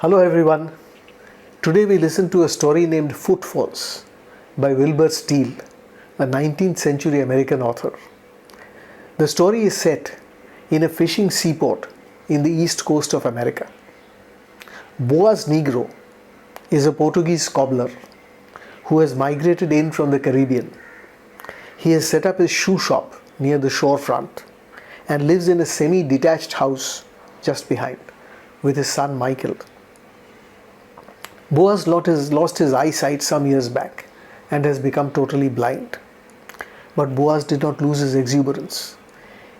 Hello everyone. Today we listen to a story named Footfalls by Wilbur Steele, a 19th century American author. The story is set in a fishing seaport in the east coast of America. Boaz Negro is a Portuguese cobbler who has migrated in from the Caribbean. He has set up his shoe shop near the shorefront and lives in a semi-detached house just behind with his son Michael. Boaz lost his eyesight some years back and has become totally blind. But Boaz did not lose his exuberance.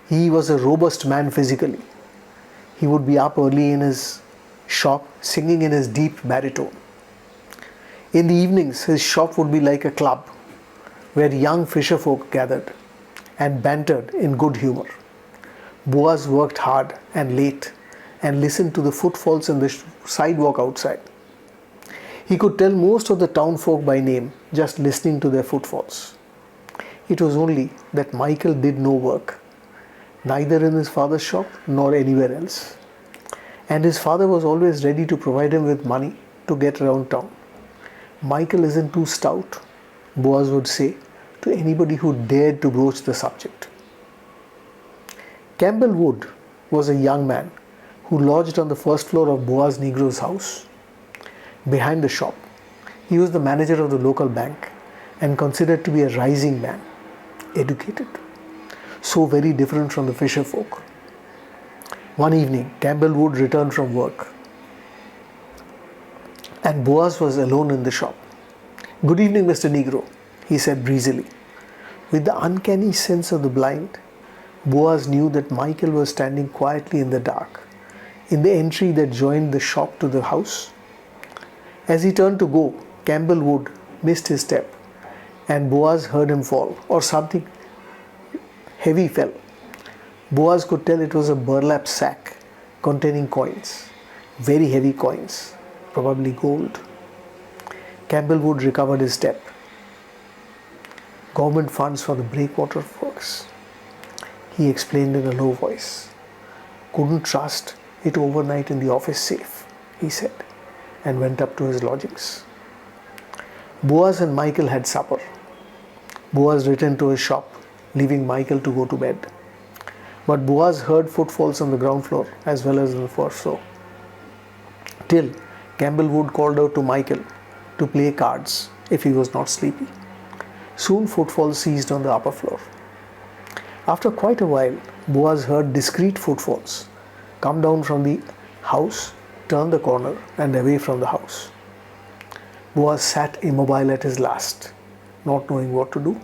He was a robust man physically. He would be up early in his shop singing in his deep baritone. In the evenings, his shop would be like a club where young fisherfolk gathered and bantered in good humor. Boaz worked hard and late and listened to the footfalls on the sidewalk outside. He could tell most of the townfolk by name just listening to their footfalls. It was only that Michael did no work, neither in his father's shop nor anywhere else. And his father was always ready to provide him with money to get around town. Michael isn't too stout, Boaz would say to anybody who dared to broach the subject. Campbell Wood was a young man who lodged on the first floor of Boaz Negro's house. Behind the shop, he was the manager of the local bank and considered to be a rising man, educated, so very different from the fisher folk. One evening, Campbell Wood returned from work and Boaz was alone in the shop. "Good evening, Mr. Negro," he said breezily. With the uncanny sense of the blind, Boaz knew that Michael was standing quietly in the dark, in the entry that joined the shop to the house. As he turned to go, Campbell Wood missed his step and Boaz heard him fall, or something heavy fell. Boaz could tell it was a burlap sack containing coins, very heavy coins, probably gold. Campbell Wood recovered his step. "Government funds for the breakwater works," he explained in a low voice. "Couldn't trust it overnight in the office safe," he said, and went up to his lodgings. Boaz and Michael had supper. Boaz returned to his shop, leaving Michael to go to bed. But Boaz heard footfalls on the ground floor as well as on the first floor. Till Campbell Wood called out to Michael to play cards if he was not sleepy. Soon footfalls ceased on the upper floor. After quite a while, Boaz heard discreet footfalls come down from the house, turn the corner and away from the house. Boaz sat immobile at his last, not knowing what to do.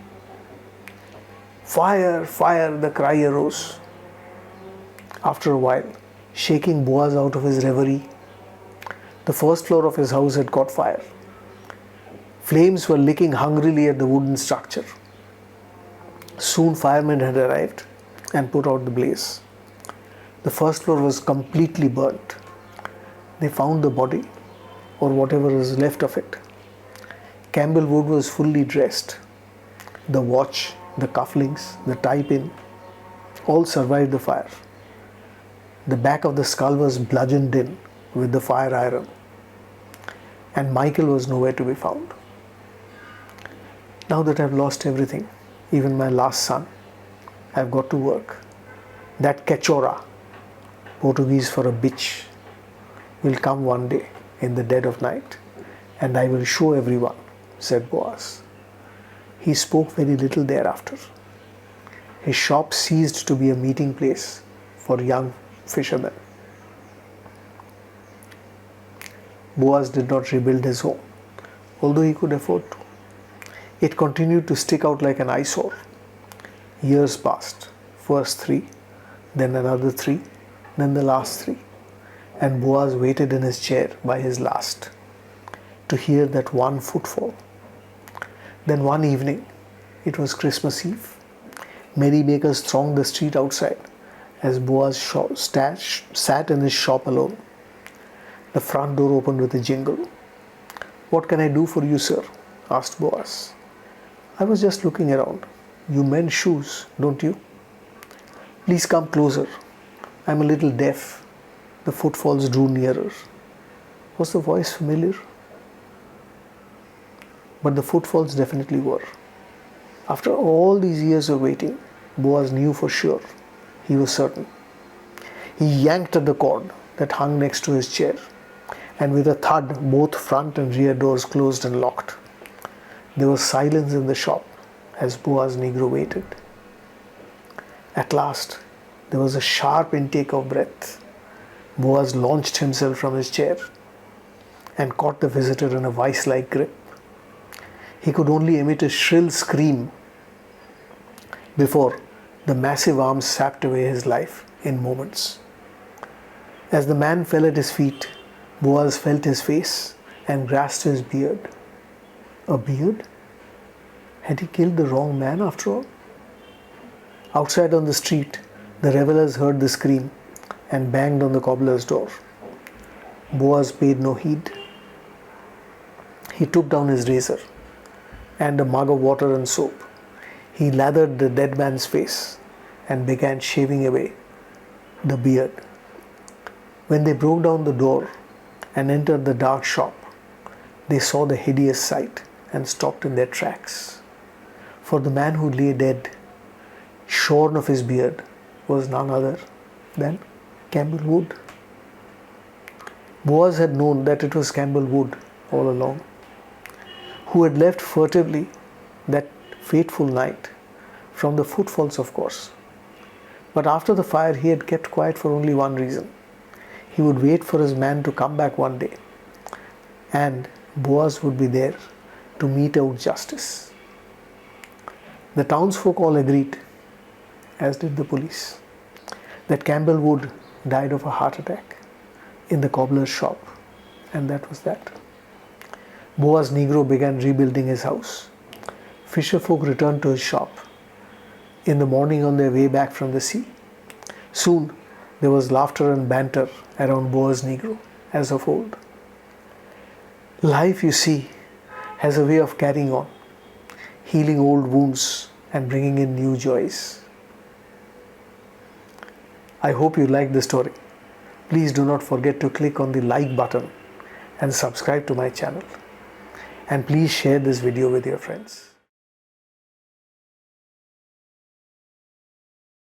"Fire! Fire!" the cry arose. After a while, shaking Boaz out of his reverie, the first floor of his house had caught fire. Flames were licking hungrily at the wooden structure. Soon firemen had arrived and put out the blaze. The first floor was completely burnt. They found the body, or whatever was left of it. Campbell Wood was fully dressed. The watch, the cufflinks, the tie-pin, all survived the fire. The back of the skull was bludgeoned in with the fire iron, and Michael was nowhere to be found. "Now that I've lost everything, even my last son, I've got to work. That cachorra, Portuguese for a bitch, will come one day in the dead of night, and I will show everyone," said Boaz. He spoke very little thereafter. His shop ceased to be a meeting place for young fishermen. Boaz did not rebuild his home, although he could afford to. It continued to stick out like an eyesore. Years passed, first 3, then another 3, then the last 3, and Boaz waited in his chair by his last to hear that one footfall. Then one evening, it was Christmas Eve, merrymakers thronged the street outside as Boaz sat in his shop alone. The front door opened with a jingle. "What can I do for you, sir?" asked Boaz. "I was just looking around. You mend shoes, don't you?" "Please come closer. I'm a little deaf." The footfalls drew nearer. Was the voice familiar? But the footfalls definitely were. After all these years of waiting, Boaz knew for sure. He was certain. He yanked at the cord that hung next to his chair, and with a thud, both front and rear doors closed and locked. There was silence in the shop as Boaz Negro waited. At last, there was a sharp intake of breath. Boaz launched himself from his chair and caught the visitor in a vice-like grip. He could only emit a shrill scream before the massive arms sapped away his life in moments. As the man fell at his feet, Boaz felt his face and grasped his beard. A beard? Had he killed the wrong man after all? Outside on the street, the revelers heard the scream and banged on the cobbler's door. Boaz paid no heed. He took down his razor and a mug of water and soap. He lathered the dead man's face and began shaving away the beard. When they broke down the door and entered the dark shop, they saw the hideous sight and stopped in their tracks. For the man who lay dead, shorn of his beard, was none other than Campbell Wood. Boaz had known that it was Campbell Wood all along, who had left furtively that fateful night from the Footfalls, of course. But after the fire, he had kept quiet for only one reason. He would wait for his man to come back one day, and Boaz would be there to mete out justice. The townsfolk all agreed, as did the police, that Campbell Wood died of a heart attack in the cobbler's shop, and that was that. Boaz Negro began rebuilding his house. Fisherfolk returned to his shop in the morning on their way back from the sea. Soon there was laughter and banter around Boaz Negro as of old. Life, you see, has a way of carrying on, healing old wounds and bringing in new joys. I hope you liked the story. Please do not forget to click on the like button and subscribe to my channel. And please share this video with your friends.